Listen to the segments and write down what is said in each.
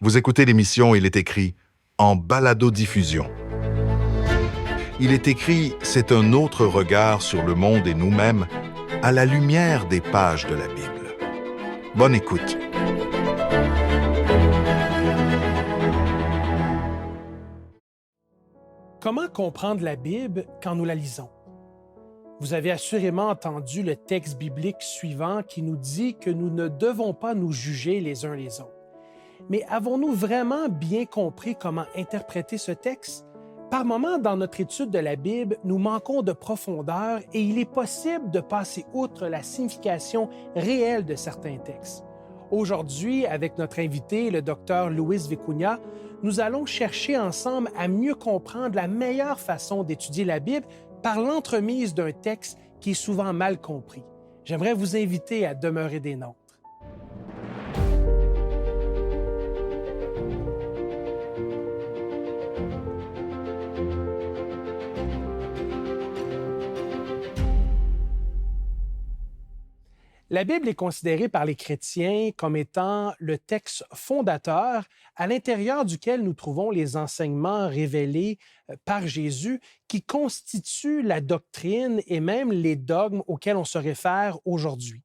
Vous écoutez l'émission Il est écrit en balado-diffusion. Il est écrit, c'est un autre regard sur le monde et nous-mêmes à la lumière des pages de la Bible. Bonne écoute. Comment comprendre la Bible quand nous la lisons? Vous avez assurément entendu le texte biblique suivant qui nous dit que nous ne devons pas nous juger les uns les autres. Mais avons-nous vraiment bien compris comment interpréter ce texte? Par moments, dans notre étude de la Bible, nous manquons de profondeur et il est possible de passer outre la signification réelle de certains textes. Aujourd'hui, avec notre invité, le Dr Luis Vicuña, nous allons chercher ensemble à mieux comprendre la meilleure façon d'étudier la Bible par l'entremise d'un texte qui est souvent mal compris. J'aimerais vous inviter à demeurer des nôtres. La Bible est considérée par les chrétiens comme étant le texte fondateur à l'intérieur duquel nous trouvons les enseignements révélés par Jésus qui constituent la doctrine et même les dogmes auxquels on se réfère aujourd'hui.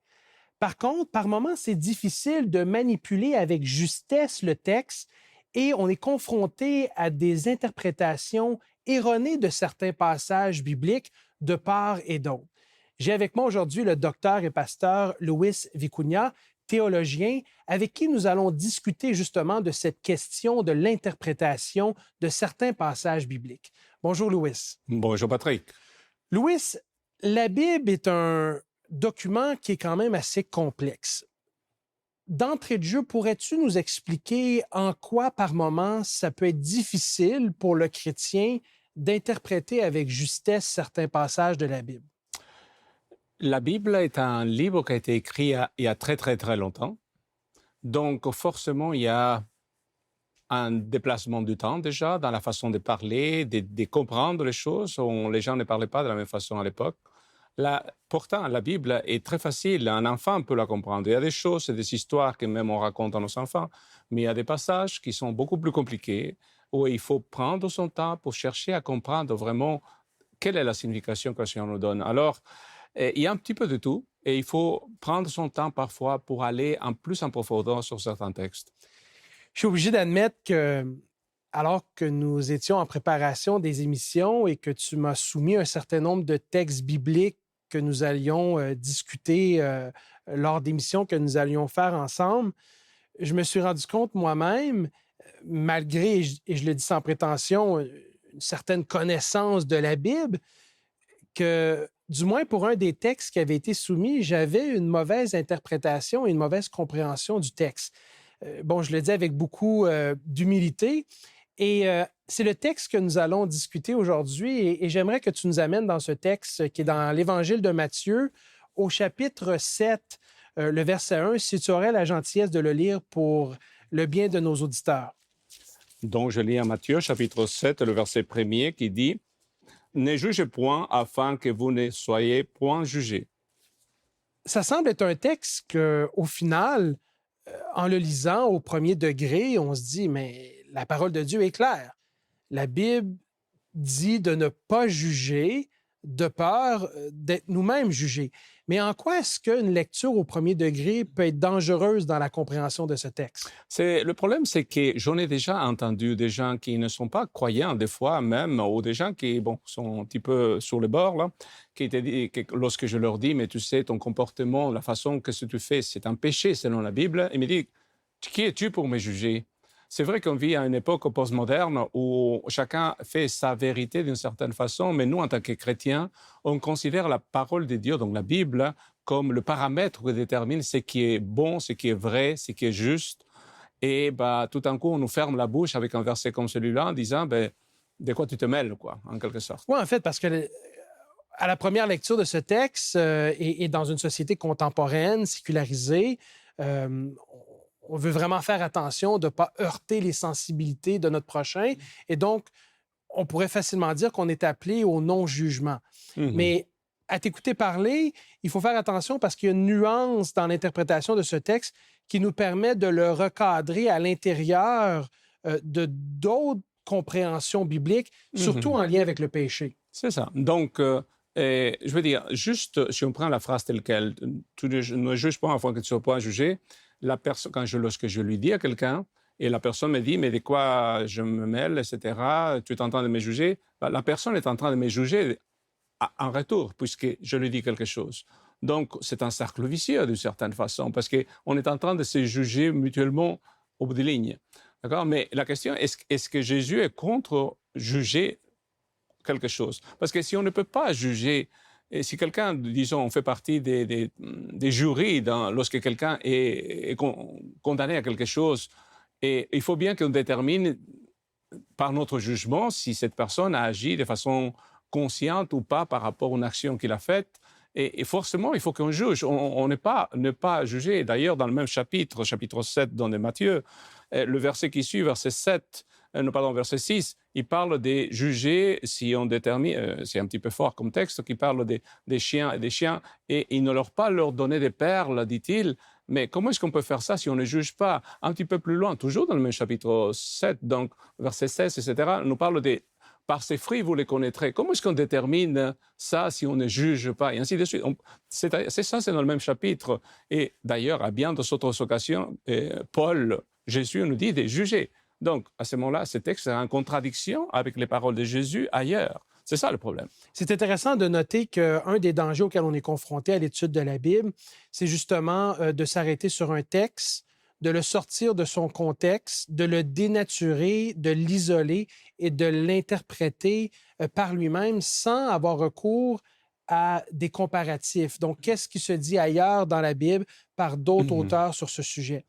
Par contre, par moments, c'est difficile de manipuler avec justesse le texte et on est confronté à des interprétations erronées de certains passages bibliques de part et d'autre. J'ai avec moi aujourd'hui le docteur et pasteur Luis Vicuña, théologien, avec qui nous allons discuter justement de cette question de l'interprétation de certains passages bibliques. Bonjour Luis. Bonjour Patrick. Luis, la Bible est un document qui est quand même assez complexe. D'entrée de jeu, pourrais-tu nous expliquer en quoi par moment ça peut être difficile pour le chrétien d'interpréter avec justesse certains passages de la Bible? La Bible est un livre qui a été écrit il y a très longtemps. Donc, forcément, il y a un déplacement du temps déjà dans la façon de parler, de comprendre les choses. Les gens ne parlaient pas de la même façon à l'époque. Pourtant, la Bible est très facile. Un enfant peut la comprendre. Il y a des choses et des histoires que même on raconte à nos enfants, mais il y a des passages qui sont beaucoup plus compliqués où il faut prendre son temps pour chercher à comprendre vraiment quelle est la signification que le Seigneur nous donne. Alors, il y a un petit peu de tout et il faut prendre son temps parfois pour aller plus en profondeur sur certains textes. Je suis obligé d'admettre que, alors que nous étions en préparation des émissions et que tu m'as soumis un certain nombre de textes bibliques que nous allions discuter lors d'émissions que nous allions faire ensemble, je me suis rendu compte moi-même, malgré, et je le dis sans prétention, une certaine connaissance de la Bible, que, du moins pour un des textes qui avait été soumis, j'avais une mauvaise interprétation et une mauvaise compréhension du texte. Je le dis avec beaucoup d'humilité. Et c'est le texte que nous allons discuter aujourd'hui. Et j'aimerais que tu nous amènes dans ce texte qui est dans l'Évangile de Matthieu, au chapitre 7, le verset 1, si tu aurais la gentillesse de le lire pour le bien de nos auditeurs. Donc, je lis à Matthieu, chapitre 7, le verset 1er qui dit « Ne jugez point afin que vous ne soyez point jugés. » Ça semble être un texte qu'au final, en le lisant au premier degré, on se dit, mais la parole de Dieu est claire. La Bible dit de ne pas juger de peur d'être nous-mêmes jugés. Mais en quoi est-ce qu'une lecture au premier degré peut être dangereuse dans la compréhension de ce texte? Le problème, c'est que j'en ai déjà entendu des gens qui ne sont pas croyants, des fois même, ou des gens qui sont un petit peu sur le bord, là, qui te disent, lorsque je leur dis, mais tu sais, ton comportement, la façon que ce que tu fais, c'est un péché selon la Bible, ils me disent, qui es-tu pour me juger? C'est vrai qu'on vit à une époque postmoderne où chacun fait sa vérité d'une certaine façon, mais nous, en tant que chrétiens, on considère la parole de Dieu, donc la Bible, comme le paramètre qui détermine ce qui est bon, ce qui est vrai, ce qui est juste. Et tout d'un coup, on nous ferme la bouche avec un verset comme celui-là en disant de quoi tu te mêles, quoi, en quelque sorte. Oui, en fait, parce que à la première lecture de ce texte, et dans une société contemporaine, sécularisée, on veut vraiment faire attention de ne pas heurter les sensibilités de notre prochain. Et donc, on pourrait facilement dire qu'on est appelé au non-jugement. Mais à t'écouter parler, il faut faire attention parce qu'il y a une nuance dans l'interprétation de ce texte qui nous permet de le recadrer à l'intérieur de d'autres compréhensions bibliques, surtout en lien avec le péché. C'est ça. Donc, je veux dire, juste si on prend la phrase telle qu'elle, tu ne juges pas afin que tu ne sois pas jugé. Lorsque je lui dis à quelqu'un, et la personne me dit, mais de quoi je me mêle, etc., tu es en train de me juger, la personne est en train de me juger en retour, puisque je lui dis quelque chose. Donc, c'est un cercle vicieux d'une certaine façon, parce qu'on est en train de se juger mutuellement au bout de ligne. D'accord? Mais la question, est-ce que Jésus est contre juger quelque chose? Parce que si on ne peut pas juger, et si quelqu'un, disons, on fait partie des jurys lorsque quelqu'un est condamné à quelque chose, et il faut bien qu'on détermine par notre jugement si cette personne a agi de façon consciente ou pas par rapport à une action qu'il a faite. Et forcément, il faut qu'on juge. On n'est pas ne pas juger. D'ailleurs, dans le même chapitre 7 dans les Matthieu, le verset qui suit, verset 6, il parle des juger si on détermine, c'est un petit peu fort comme texte, qui parle des chiens et des chiens, et il ne pas leur donner des perles, dit-il. Mais comment est-ce qu'on peut faire ça si on ne juge pas? Un petit peu plus loin, toujours dans le même chapitre 7, donc verset 16, etc., on nous parle des par ses fruits, vous les connaîtrez. Comment est-ce qu'on détermine ça si on ne juge pas? Et ainsi de suite. C'est ça, c'est dans le même chapitre. Et d'ailleurs, à bien d'autres occasions, Jésus nous dit de juger. Donc, à ce moment-là, ce texte est en contradiction avec les paroles de Jésus ailleurs. C'est ça le problème. C'est intéressant de noter qu'un des dangers auxquels on est confronté à l'étude de la Bible, c'est justement de s'arrêter sur un texte, de le sortir de son contexte, de le dénaturer, de l'isoler et de l'interpréter par lui-même sans avoir recours à des comparatifs. Donc, qu'est-ce qui se dit ailleurs dans la Bible par d'autres auteurs sur ce sujet?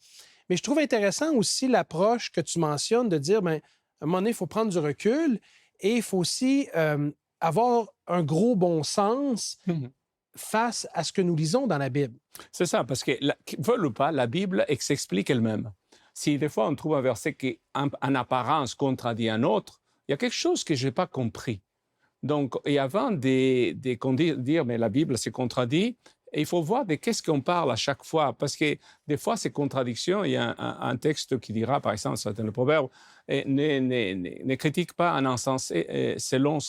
Mais je trouve intéressant aussi l'approche que tu mentionnes de dire, bien, à un moment donné, il faut prendre du recul et il faut aussi avoir un gros bon sens face à ce que nous lisons dans la Bible. C'est ça, parce que, veut ou pas, la Bible s'explique elle-même. Si des fois on trouve un verset qui, en apparence, contradit un autre, il y a quelque chose que je n'ai pas compris. Donc, et avant de dire, mais la Bible s'est contredit, il faut voir de qu'est-ce qu'on parle à chaque fois, parce que des fois, ces contradictions, il y a un texte qui dira, par exemple, c'est le proverbe, ne critique pas un insensé selon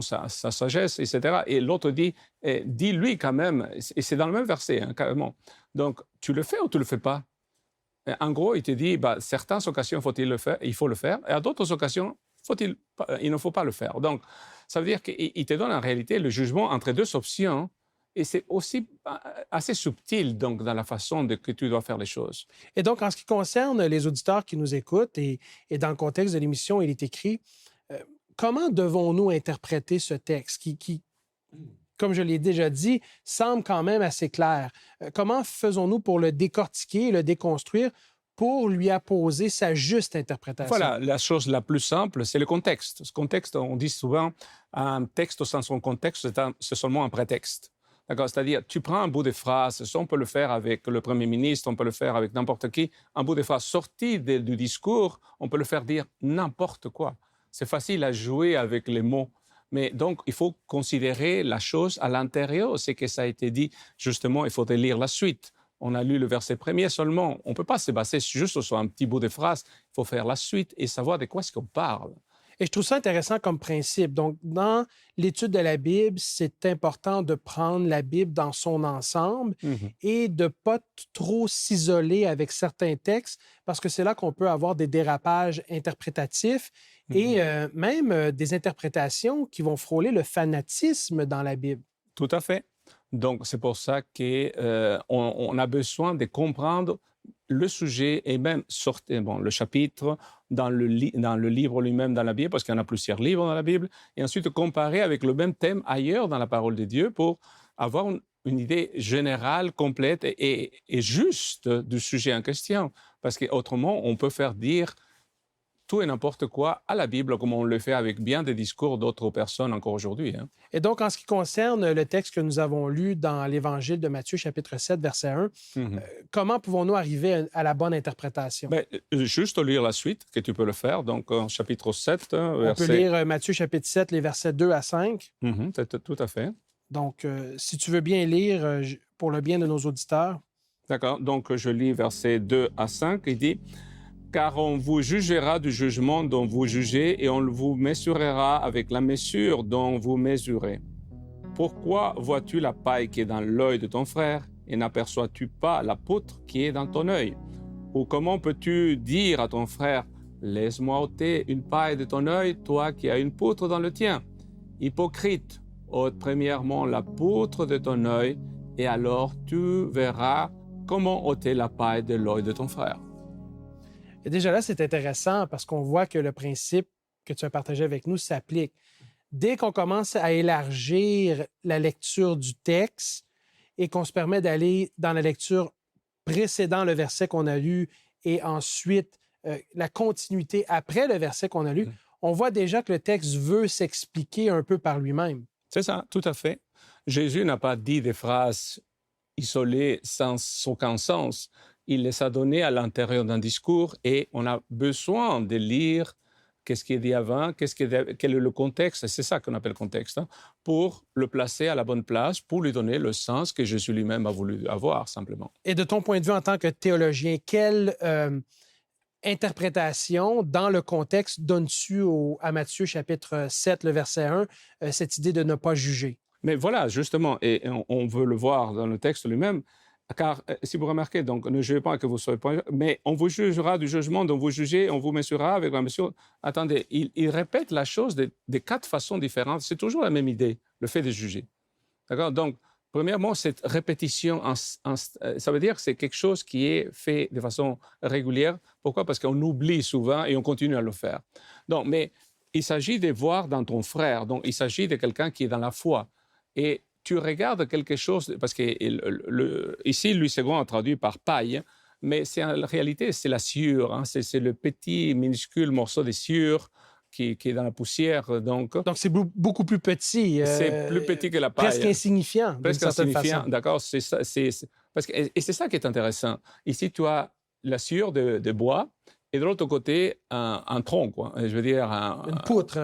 sa sagesse, etc. Et l'autre dit, dis-lui quand même, et c'est dans le même verset, hein, carrément. Donc, tu le fais ou tu ne le fais pas? En gros, il te dit, certaines occasions, il faut le faire, et à d'autres occasions, il ne faut pas le faire. Donc, ça veut dire qu'il te donne en réalité le jugement entre deux options, et c'est aussi assez subtil donc, dans la façon que tu dois faire les choses. Et donc, en ce qui concerne les auditeurs qui nous écoutent, et dans le contexte de l'émission, il est écrit, comment devons-nous interpréter ce texte qui, comme je l'ai déjà dit, semble quand même assez clair? Comment faisons-nous pour le décortiquer, le déconstruire, pour lui apposer sa juste interprétation? Voilà, la chose la plus simple, c'est le contexte. Ce contexte, on dit souvent, un texte sans son contexte, c'est seulement un prétexte. D'accord? C'est-à-dire, tu prends un bout de phrase, on peut le faire avec le Premier ministre, on peut le faire avec n'importe qui, un bout de phrase sorti du discours, on peut le faire dire n'importe quoi. C'est facile à jouer avec les mots. Mais donc, il faut considérer la chose à l'intérieur. C'est que ça a été dit, justement, il faut lire la suite. On a lu le verset premier seulement. On ne peut pas se baser juste sur un petit bout de phrase. Il faut faire la suite et savoir de quoi est-ce qu'on parle. Et je trouve ça intéressant comme principe. Donc, dans l'étude de la Bible, c'est important de prendre la Bible dans son ensemble et de ne pas trop s'isoler avec certains textes parce que c'est là qu'on peut avoir des dérapages interprétatifs et même des interprétations qui vont frôler le fanatisme dans la Bible. Tout à fait. Donc, c'est pour ça qu'on a besoin de comprendre le sujet et même le chapitre dans le livre lui-même dans la Bible, parce qu'il y en a plusieurs livres dans la Bible, et ensuite comparer avec le même thème ailleurs dans la parole de Dieu pour avoir une idée générale, complète et juste du sujet en question. Parce qu'autrement, on peut faire dire tout et n'importe quoi à la Bible, comme on le fait avec bien des discours d'autres personnes encore aujourd'hui. Hein. Et donc, en ce qui concerne le texte que nous avons lu dans l'Évangile de Matthieu, chapitre 7, verset 1, comment pouvons-nous arriver à la bonne interprétation? Juste lire la suite, que tu peux le faire. Donc, en chapitre 7, on peut lire Matthieu, chapitre 7, les versets 2 à 5. Tout à fait. Donc, si tu veux bien lire pour le bien de nos auditeurs. D'accord? Donc, je lis versets 2 à 5. Il dit « Car on vous jugera du jugement dont vous jugez et on vous mesurera avec la mesure dont vous mesurez. Pourquoi vois-tu la paille qui est dans l'œil de ton frère et n'aperçois-tu pas la poutre qui est dans ton œil? Ou comment peux-tu dire à ton frère « Laisse-moi ôter une paille de ton œil, toi qui as une poutre dans le tien? Hypocrite, ôte premièrement la poutre de ton œil, et alors tu verras comment ôter la paille de l'œil de ton frère. » Et déjà là, c'est intéressant parce qu'on voit que le principe que tu as partagé avec nous s'applique. Dès qu'on commence à élargir la lecture du texte et qu'on se permet d'aller dans la lecture précédant le verset qu'on a lu et ensuite la continuité après le verset qu'on a lu, on voit déjà que le texte veut s'expliquer un peu par lui-même. C'est ça, tout à fait. Jésus n'a pas dit des phrases isolées sans aucun sens. Il les a données à l'intérieur d'un discours et on a besoin de lire qu'est-ce qui est dit avant, quel est le contexte, c'est ça qu'on appelle contexte, pour le placer à la bonne place, pour lui donner le sens que Jésus lui-même a voulu avoir, simplement. Et de ton point de vue en tant que théologien, quelle interprétation dans le contexte donnes-tu à Matthieu chapitre 7, le verset 1, cette idée de ne pas juger? Mais voilà, justement, et on veut le voir dans le texte lui-même, car si vous remarquez, donc ne jugez pas que vous soyez pas, mais on vous jugera du jugement dont vous jugez, on vous mesurera avec la mesure. Attendez, il répète la chose de 4 façons différentes. C'est toujours la même idée, le fait de juger. D'accord? Donc, premièrement, cette répétition, ça veut dire que c'est quelque chose qui est fait de façon régulière. Pourquoi? Parce qu'on oublie souvent et on continue à le faire. Donc, mais il s'agit de voir dans ton frère, donc il s'agit de quelqu'un qui est dans la foi. Et tu regardes quelque chose, parce que ici, Louis II a traduit par paille, mais en réalité, c'est la sciure, c'est le petit, minuscule morceau de sciure qui est dans la poussière. Donc c'est beaucoup plus petit. C'est plus petit que la paille. Presque insignifiant, d'une certaine façon. D'accord, c'est ça. Et c'est ça qui est intéressant. Ici, tu as la sciure de bois, et de l'autre côté, un tronc, quoi. Je veux dire, une poutre.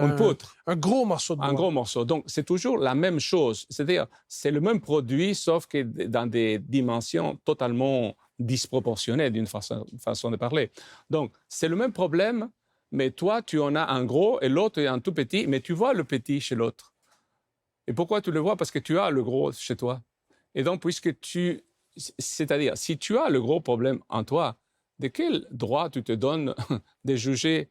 Un gros morceau de bois. Un gros morceau. Donc, c'est toujours la même chose. C'est-à-dire, c'est le même produit, sauf que dans des dimensions totalement disproportionnées, d'une façon de parler. Donc, c'est le même problème, mais toi, tu en as un gros et l'autre est un tout petit, mais tu vois le petit chez l'autre. Et pourquoi tu le vois? Parce que tu as le gros chez toi. Et donc, c'est-à-dire, si tu as le gros problème en toi, de quel droit tu te donnes de juger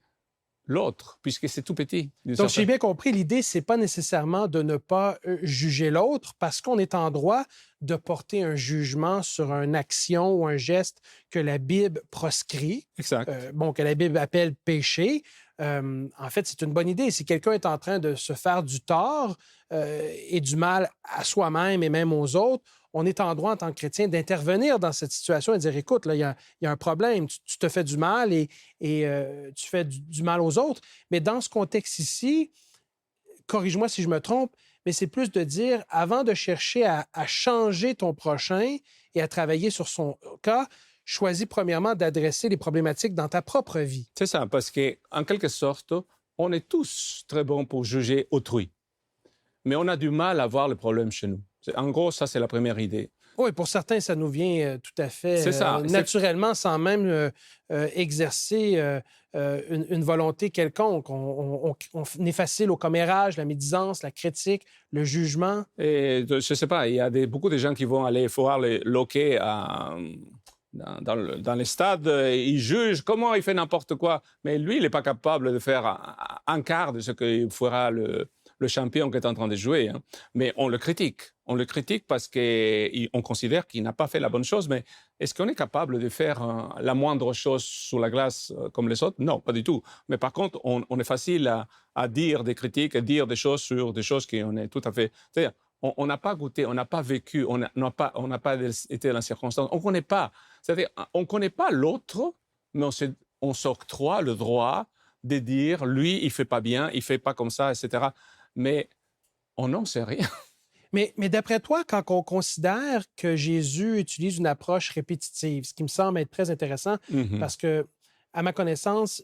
l'autre, puisque c'est tout petit? Donc, j'ai bien compris, l'idée, c'est pas nécessairement de ne pas juger l'autre, parce qu'on est en droit de porter un jugement sur une action ou un geste que la Bible proscrit. Exact. Que la Bible appelle péché. En fait, c'est une bonne idée. Si quelqu'un est en train de se faire du tort et du mal à soi-même et même aux autres, on est en droit, en tant que chrétien, d'intervenir dans cette situation et de dire, écoute, là, il y a un problème, tu te fais du mal et tu fais du mal aux autres. Mais dans ce contexte ici, corrige-moi si je me trompe, mais c'est plus de dire, avant de chercher à changer ton prochain et à travailler sur son cas, choisis premièrement d'adresser les problématiques dans ta propre vie. C'est ça, parce qu'en quelque sorte, on est tous très bons pour juger autrui. Mais on a du mal à voir le problème chez nous. En gros, ça, c'est la première idée. Oui, pour certains, ça nous vient tout à fait naturellement, sans même exercer une volonté quelconque. On est facile au commérage, la médisance, la critique, le jugement. Et je ne sais pas, il y a beaucoup de gens qui vont aller voir le hockey dans les stades, il juge comment il fait n'importe quoi. Mais lui, il n'est pas capable de faire un quart de ce que fera le champion qui est en train de jouer. Mais on le critique. On le critique parce qu'on considère qu'il n'a pas fait la bonne chose. Mais est-ce qu'on est capable de faire la moindre chose sur la glace comme les autres? Non, pas du tout. Mais par contre, on est facile à dire des critiques, à dire des choses sur des choses qu'on est tout à fait... C'est-à-dire, on n'a pas goûté, on n'a pas vécu, on n'a pas été dans la circonstance. On ne connaît pas. C'est-à-dire, on ne connaît pas l'autre, mais on s'octroie le droit de dire, lui, il ne fait pas bien, il ne fait pas comme ça, etc. Mais on n'en sait rien. Mais d'après toi, quand on considère que Jésus utilise une approche répétitive, ce qui me semble être très intéressant, parce que, à ma connaissance,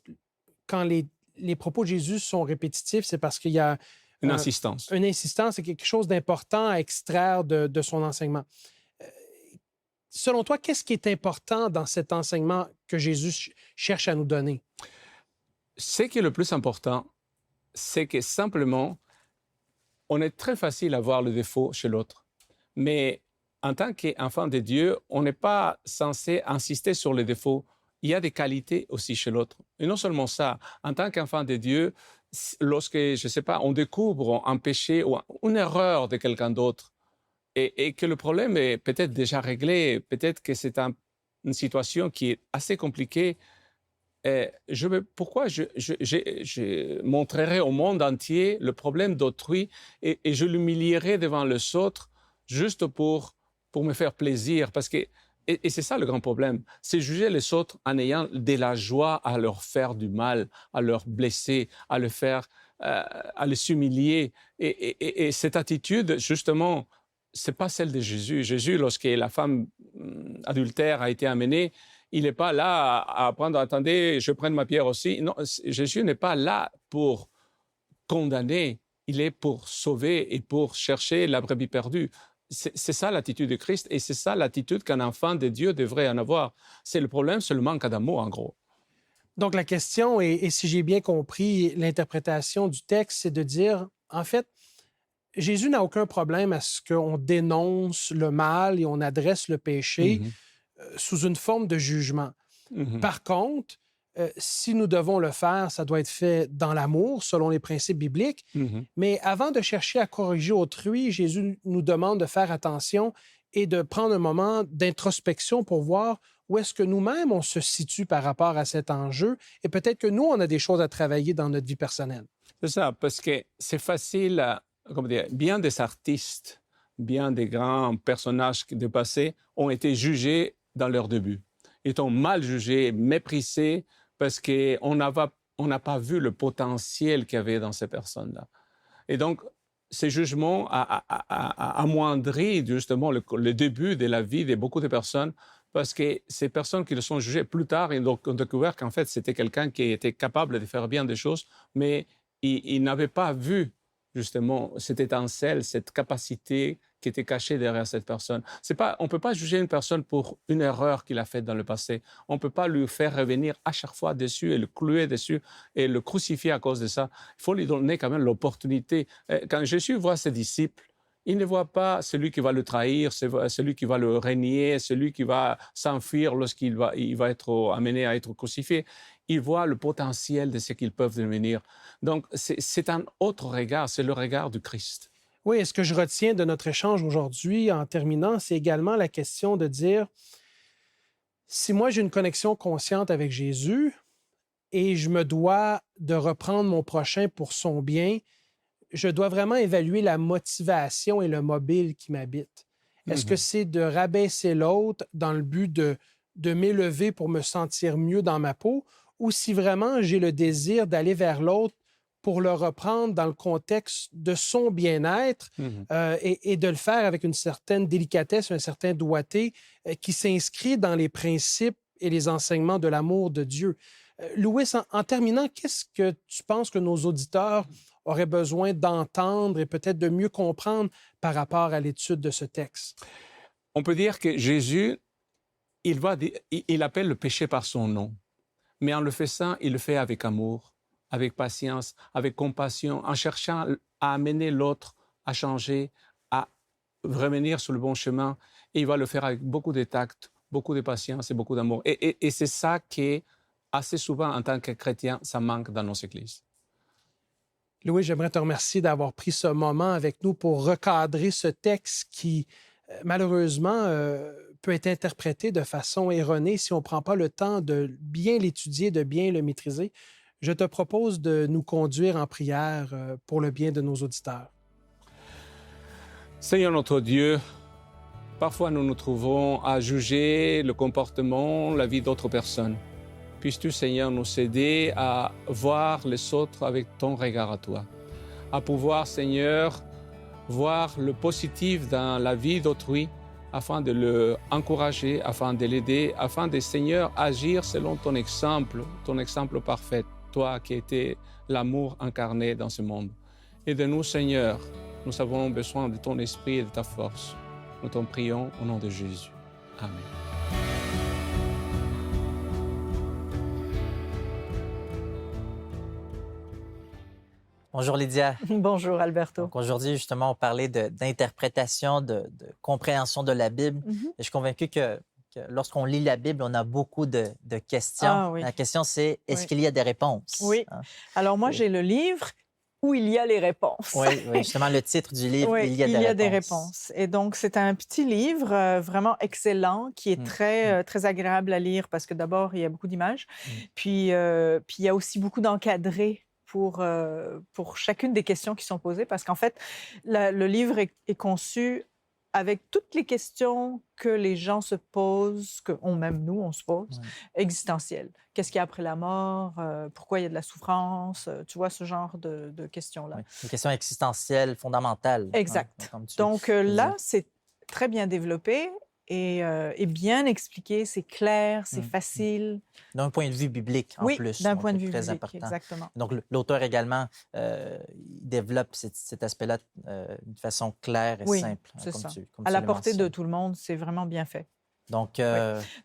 quand les propos de Jésus sont répétitifs, c'est parce qu'il y a une insistance. Une insistance, c'est quelque chose d'important à extraire de son enseignement. selon toi, qu'est-ce qui est important dans cet enseignement que Jésus cherche à nous donner? Ce qui est le plus important, c'est que simplement, on est très facile à voir le défaut chez l'autre. Mais en tant qu'enfant de Dieu, on n'est pas censé insister sur les défauts. Il y a des qualités aussi chez l'autre. Et non seulement ça, en tant qu'enfant de Dieu, lorsque, je ne sais pas, on découvre un péché ou une erreur de quelqu'un d'autre, et que le problème est peut-être déjà réglé, peut-être que c'est une situation qui est assez compliquée, pourquoi je montrerai au monde entier le problème d'autrui et je l'humilierai devant les autres juste pour me faire plaisir? Parce que, et c'est ça le grand problème, c'est juger les autres en ayant de la joie à leur faire du mal, à leur blesser, à les humilier. Et cette attitude, justement, c'est pas celle de Jésus. Jésus, lorsque la femme adultère a été amenée, il n'est pas là à apprendre, attendez, je prends ma pierre aussi. Non, Jésus n'est pas là pour condamner, il est pour sauver et pour chercher la brebis perdue. C'est ça l'attitude de Christ et c'est ça l'attitude qu'un enfant de Dieu devrait en avoir. C'est le problème, c'est le manque d'amour, en gros. Donc, la question, et si j'ai bien compris l'interprétation du texte, c'est de dire, en fait, Jésus n'a aucun problème à ce qu'on dénonce le mal et on adresse le péché sous une forme de jugement. Par contre, si nous devons le faire, ça doit être fait dans l'amour, selon les principes bibliques. Mais avant de chercher à corriger autrui, Jésus nous demande de faire attention et de prendre un moment d'introspection pour voir où est-ce que nous-mêmes on se situe par rapport à cet enjeu et peut-être que nous, on a des choses à travailler dans notre vie personnelle. C'est ça, parce que c'est facile, comment dire, bien des artistes, bien des grands personnages du passé ont été jugés dans leur début. Ils ont mal jugés, méprisés, parce qu'on n'a pas vu le potentiel qu'il y avait dans ces personnes-là. Et donc, ces jugements amoindri justement le début de la vie de beaucoup de personnes, parce que ces personnes qui le sont jugées plus tard, ils ont découvert qu'en fait, c'était quelqu'un qui était capable de faire bien des choses, mais ils n'avaient pas vu justement cette étincelle, cette capacité qui était cachée derrière cette personne. On ne peut pas juger une personne pour une erreur qu'il a faite dans le passé. On ne peut pas lui faire revenir à chaque fois dessus et le clouer dessus et le crucifier à cause de ça. Il faut lui donner quand même l'opportunité. Quand Jésus voit ses disciples, il ne voit pas celui qui va le trahir, celui qui va le renier, celui qui va s'enfuir lorsqu'il va être amené à être crucifié. Il voit le potentiel de ce qu'ils peuvent devenir. Donc, c'est un autre regard, c'est le regard du Christ. Oui, et ce que je retiens de notre échange aujourd'hui, en terminant, c'est également la question de dire, si moi j'ai une connexion consciente avec Jésus et je me dois de reprendre mon prochain pour son bien, je dois vraiment évaluer la motivation et le mobile qui m'habite. Est-ce que c'est de rabaisser l'autre dans le but de m'élever pour me sentir mieux dans ma peau, ou si vraiment j'ai le désir d'aller vers l'autre pour le reprendre dans le contexte de son bien-être et de le faire avec une certaine délicatesse, un certain doigté qui s'inscrit dans les principes et les enseignements de l'amour de Dieu. Louis, en terminant, qu'est-ce que tu penses que nos auditeurs auraient besoin d'entendre et peut-être de mieux comprendre par rapport à l'étude de ce texte? On peut dire que Jésus, il appelle le péché par son nom. Mais en le faisant, il le fait avec amour, avec patience, avec compassion, en cherchant à amener l'autre à changer, à revenir sur le bon chemin. Et il va le faire avec beaucoup de tact, beaucoup de patience et beaucoup d'amour. Et c'est ça qui, assez souvent, en tant que chrétien, ça manque dans nos églises. Louis, j'aimerais te remercier d'avoir pris ce moment avec nous pour recadrer ce texte qui, malheureusement, peut être interprété de façon erronée si on ne prend pas le temps de bien l'étudier, de bien le maîtriser. Je te propose de nous conduire en prière pour le bien de nos auditeurs. Seigneur notre Dieu, parfois nous nous trouvons à juger le comportement, la vie d'autres personnes. Puisses-tu, Seigneur, nous aider à voir les autres avec ton regard à toi, à pouvoir, Seigneur, voir le positif dans la vie d'autrui, afin de l'encourager, afin de l'aider, afin de, Seigneur, agir selon ton exemple parfait, toi qui étais l'amour incarné dans ce monde. Et de nous, Seigneur, nous avons besoin de ton esprit et de ta force. Nous t'en prions au nom de Jésus. Amen. Bonjour Lydia. Bonjour Alberto. Donc aujourd'hui, justement, on parlait d'interprétation, de compréhension de la Bible. Mhm. Et je suis convaincu que lorsqu'on lit la Bible, on a beaucoup de questions. Ah oui. La question, c'est est-ce Oui. qu'il y a des réponses? Oui. Hein? Alors moi, Oui. j'ai le livre où il y a les réponses. Oui, justement, le titre du livre, Oui, il y a des réponses. Et donc, c'est un petit livre vraiment excellent qui est très agréable à lire parce que d'abord, il y a beaucoup d'images. Puis il y a aussi beaucoup d'encadrés pour chacune des questions qui sont posées parce qu'en fait, le livre est conçu avec toutes les questions que les gens se posent, même nous, on se pose, existentielles. Qu'est-ce qu'il y a après la mort? Pourquoi il y a de la souffrance? Tu vois, ce genre de questions-là. Oui. Une question existentielle, fondamentale. Exact. Hein, Donc là, c'est très bien développé et bien expliqué. C'est clair, c'est facile. D'un point de vue biblique, en Oui, plus. d'un donc point de c'est vue très biblique, important. exactement. Donc, l'auteur également il développe cet aspect-là de façon claire et Oui, simple. c'est ça. Comme À tu la le portée de mentionnes. tout le monde, c'est vraiment bien fait. Donc,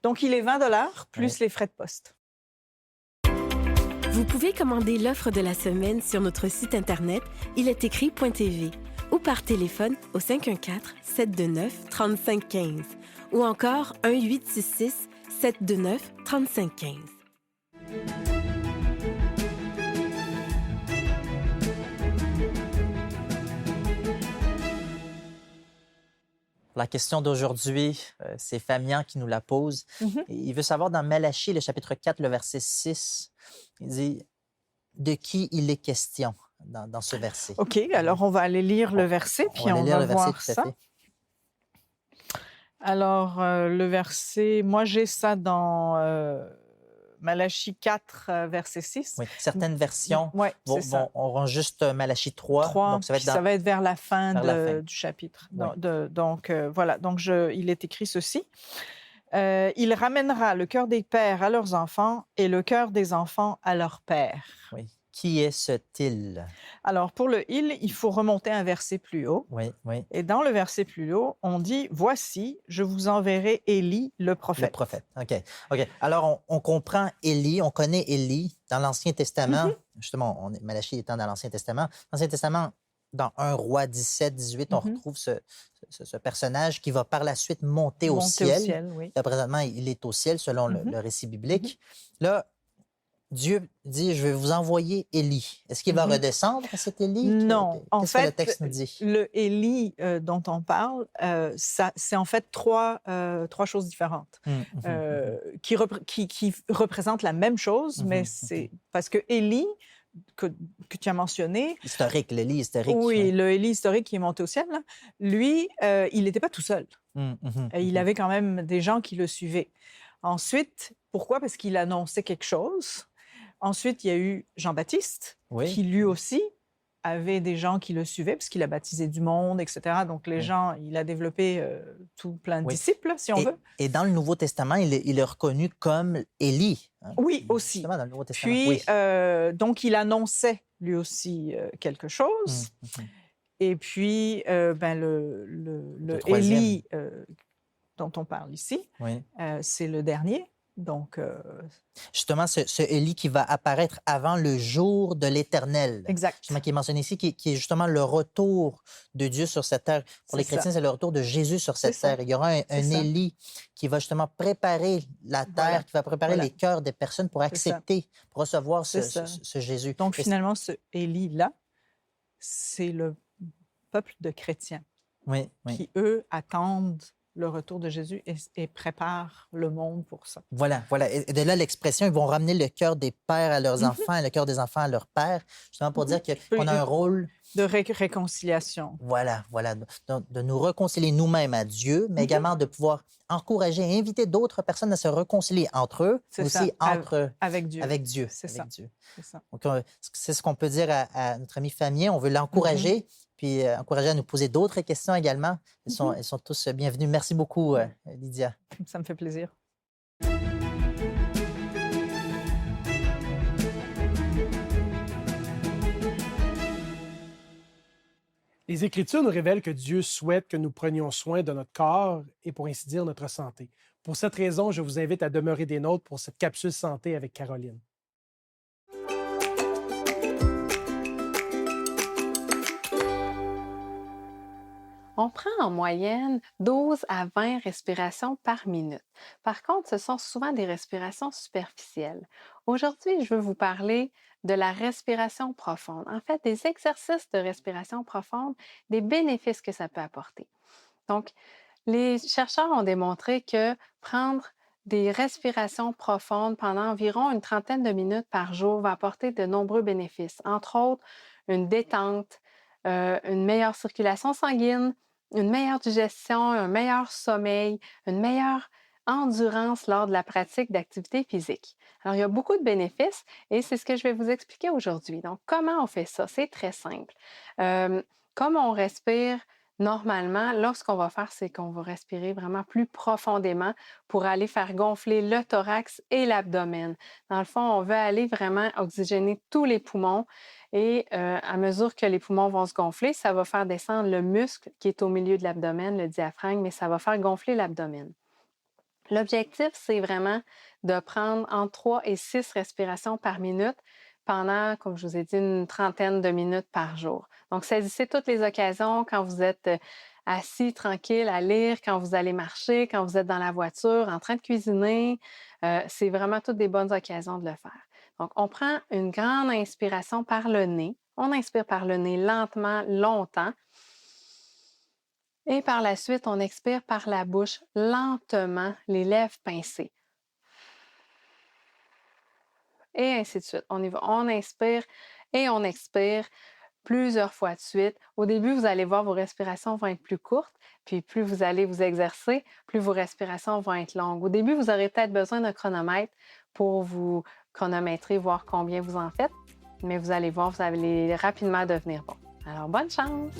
Donc, il est 20 $ plus les frais de poste. Vous pouvez commander l'offre de la semaine sur notre site Internet ilestécrit.tv ou par téléphone au 514-729-3515 ou encore 1-866-729-3515. la question d'aujourd'hui, c'est Fabien qui nous la pose. Il veut savoir dans Malachie, le chapitre 4, le verset 6, il dit de qui il est question dans ce verset. OK, alors on va aller lire le verset, puis on va voir ça. Alors, le verset, moi j'ai ça dans Malachie 4, verset 6. Oui, certaines versions auront juste Malachie 3. Donc ça va être vers la fin du chapitre. Oui. Donc, voilà, donc il est écrit ceci. Il ramènera le cœur des pères à leurs enfants et le cœur des enfants à leurs pères. Oui. Qui est ce-t-il? Alors, pour le « il faut remonter un verset plus haut. Oui, oui. Et dans le verset plus haut, on dit « Voici, je vous enverrai Élie, le prophète. » Le prophète, OK. Alors, on comprend Élie, on connaît Élie dans l'Ancien Testament. Justement, Malachie étant dans l'Ancien Testament. L'Ancien Testament, dans 1 Roi 17, 18, on retrouve ce personnage qui va par la suite monter au ciel. Oui. Là, présentement, il est au ciel, selon le récit biblique. Là, Dieu dit, je vais vous envoyer Élie. Est-ce qu'il va redescendre à cet Élie? Non. En fait, que le texte nous dit? Le Élie dont on parle, c'est en fait trois choses différentes qui représentent la même chose, mais c'est parce que Élie, que tu as mentionné... Historique, l'Élie historique. Oui, le Élie historique qui est monté au ciel, là, lui, il n'était pas tout seul. Il avait quand même des gens qui le suivaient. Ensuite, pourquoi? Parce qu'il annonçait quelque chose. Ensuite, il y a eu Jean-Baptiste, qui lui aussi avait des gens qui le suivaient, parce qu'il a baptisé du monde, etc. Donc, les gens, il a développé tout plein de disciples, si on veut. Et dans le Nouveau Testament, il est reconnu comme Élie. Hein? Oui, aussi. Justement, dans le Nouveau Testament. Puis, donc, il annonçait lui aussi quelque chose. Et puis, le Élie dont on parle ici, c'est le dernier. Donc, justement, ce Élie qui va apparaître avant le jour de l'Éternel. Exact. Justement, qui est mentionné ici, qui est justement le retour de Dieu sur cette terre. Pour les chrétiens, c'est le retour de Jésus sur cette terre. Il y aura un Élie qui va justement préparer la terre, qui va préparer les cœurs des personnes pour accepter, pour recevoir ce Jésus. Donc, finalement, ce Élie-là, c'est le peuple de chrétiens qui, eux, attendent le retour de Jésus et prépare le monde pour ça. Voilà. Et de là, l'expression, ils vont ramener le cœur des pères à leurs enfants et le cœur des enfants à leurs pères, justement pour dire qu'on a un rôle... De réconciliation. Voilà. De nous réconcilier nous-mêmes à Dieu, mais également de pouvoir encourager et inviter d'autres personnes à se réconcilier entre eux, mais aussi avec Dieu. C'est ça. Donc, c'est ce qu'on peut dire à notre ami Fabien. On veut l'encourager, puis encourager à nous poser d'autres questions également. Elles sont tous bienvenus. Merci beaucoup, Lydia. Ça me fait plaisir. Les Écritures nous révèlent que Dieu souhaite que nous prenions soin de notre corps et, pour ainsi dire, notre santé. Pour cette raison, je vous invite à demeurer des nôtres pour cette capsule santé avec Caroline. On prend en moyenne 12 à 20 respirations par minute. Par contre, ce sont souvent des respirations superficielles. Aujourd'hui, je veux vous parler de la respiration profonde. En fait, des exercices de respiration profonde, des bénéfices que ça peut apporter. Donc, les chercheurs ont démontré que prendre des respirations profondes pendant environ une trentaine de minutes par jour va apporter de nombreux bénéfices, entre autres une détente, une meilleure circulation sanguine, une meilleure digestion, un meilleur sommeil, une meilleure endurance lors de la pratique d'activité physique. Alors, il y a beaucoup de bénéfices et c'est ce que je vais vous expliquer aujourd'hui. Donc, comment on fait ça? C'est très simple. Comme on respire normalement, là, ce qu'on va faire, c'est qu'on va respirer vraiment plus profondément pour aller faire gonfler le thorax et l'abdomen. Dans le fond, on veut aller vraiment oxygéner tous les poumons et à mesure que les poumons vont se gonfler, ça va faire descendre le muscle qui est au milieu de l'abdomen, le diaphragme, mais ça va faire gonfler l'abdomen. L'objectif, c'est vraiment de prendre entre 3 et 6 respirations par minute pendant, comme je vous ai dit, une trentaine de minutes par jour. Donc, saisissez toutes les occasions quand vous êtes assis tranquille à lire, quand vous allez marcher, quand vous êtes dans la voiture, en train de cuisiner. C'est vraiment toutes des bonnes occasions de le faire. Donc, on prend une grande inspiration par le nez. On inspire par le nez lentement, longtemps. Et par la suite, on expire par la bouche lentement, les lèvres pincées. Et ainsi de suite. On y va. On inspire et on expire plusieurs fois de suite. Au début, vous allez voir, vos respirations vont être plus courtes. Puis plus vous allez vous exercer, plus vos respirations vont être longues. Au début, vous aurez peut-être besoin d'un chronomètre pour vous chronométrer, voir combien vous en faites. Mais vous allez voir, vous allez rapidement devenir bon. Alors, bonne chance!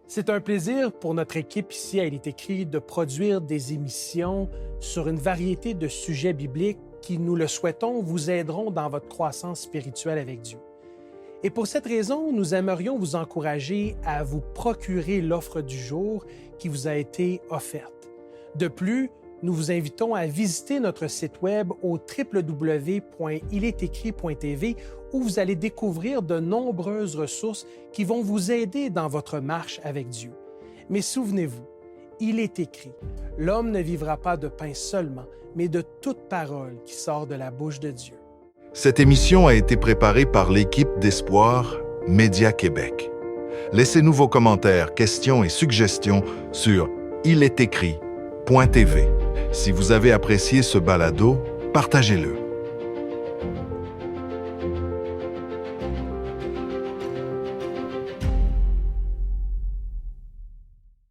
C'est un plaisir pour notre équipe ici à Il est écrit de produire des émissions sur une variété de sujets bibliques qui, nous le souhaitons, vous aideront dans votre croissance spirituelle avec Dieu. Et pour cette raison, nous aimerions vous encourager à vous procurer l'offre du jour qui vous a été offerte. De plus, nous vous invitons à visiter notre site web au www.ilétécrit.tv où vous allez découvrir de nombreuses ressources qui vont vous aider dans votre marche avec Dieu. Mais souvenez-vous, il est écrit, « L'homme ne vivra pas de pain seulement, mais de toute parole qui sort de la bouche de Dieu. » Cette émission a été préparée par l'équipe d'Espoir Média Québec. Laissez-nous vos commentaires, questions et suggestions sur ilétécrit.tv. Si vous avez apprécié ce balado, partagez-le.